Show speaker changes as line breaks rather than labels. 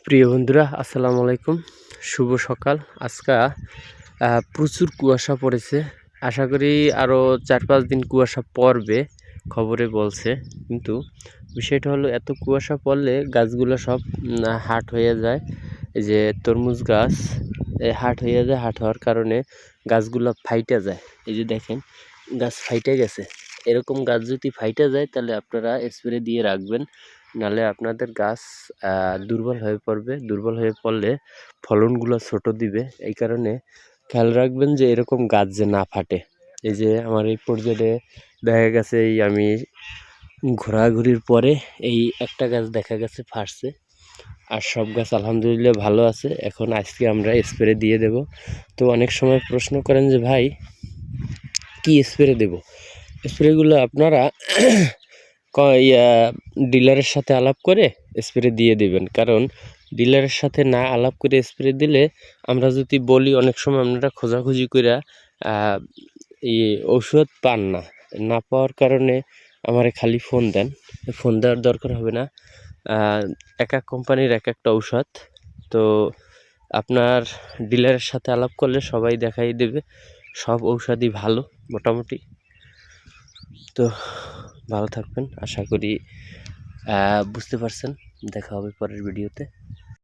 প্রিয় বন্ধুরা, আসসালামু আলাইকুম। শুভ সকাল। আজকে প্রচুর কুয়াশা পড়েছে। আশা করি আরও 4-5 দিন কুয়াশা পড়বে, খবরে বলছে। কিন্তু বিষয়টা হলো, এত কুয়াশা পড়লে গাছগুলো সব হাট হয়ে যায়। এই যে তরমুজ গাছ হাট হয়ে যায়, হাট হওয়ার কারণে গাছগুলো ফাইটে যায়। এই যে দেখেন, গাছ ফাইটে গেছে। এরকম গাছ যদি ফাইটে যায় তাহলে আপনারা স্প্রে দিয়ে রাখবেন, নাহলে আপনাদের গাছ দুর্বল হয়ে পড়বে। দুর্বল হয়ে পড়লে ফলনগুলো ছোট দিবে। এই কারণে খেয়াল রাখবেন যে এরকম গাছ যে না ফাটে। এই যে আমার এই পর্যায়ে দেখা গেছে, এই আমি ঘোরাঘুরির পরে এই একটা গাছ দেখা গেছে ফাটছে, আর সব গাছ আলহামদুলিল্লাহ ভালো আছে। এখন আজকে আমরা স্প্রে দিয়ে দেব। তো অনেক সময় প্রশ্ন করেন যে ভাই, কি স্প্রে দেব? স্প্রেগুলো আপনারা ডিলারের সাথে আলাপ করে স্প্রে দিয়ে দিবেন। কারণ ডিলারের সাথে না আলাপ করে স্প্রে দিলে, আমরা যদি বলি, অনেক সময় আপনারা খোঁজাখুঁজি করে ঔষধ পান না। না পাওয়ার কারণে আমারে খালি ফোন দেন। ফোন দেওয়ার দরকার হবে না। এক এক কোম্পানির এক একটা ঔষধ। তো আপনার ডিলারের সাথে আলাপ করলে সবাই দেখাই দেবে, সব ঔষধই ভালো মোটামুটি। তো ভালো থাকবেন, আশা করি বুঝতে পারছেন। দেখা হবে পরের ভিডিওতে।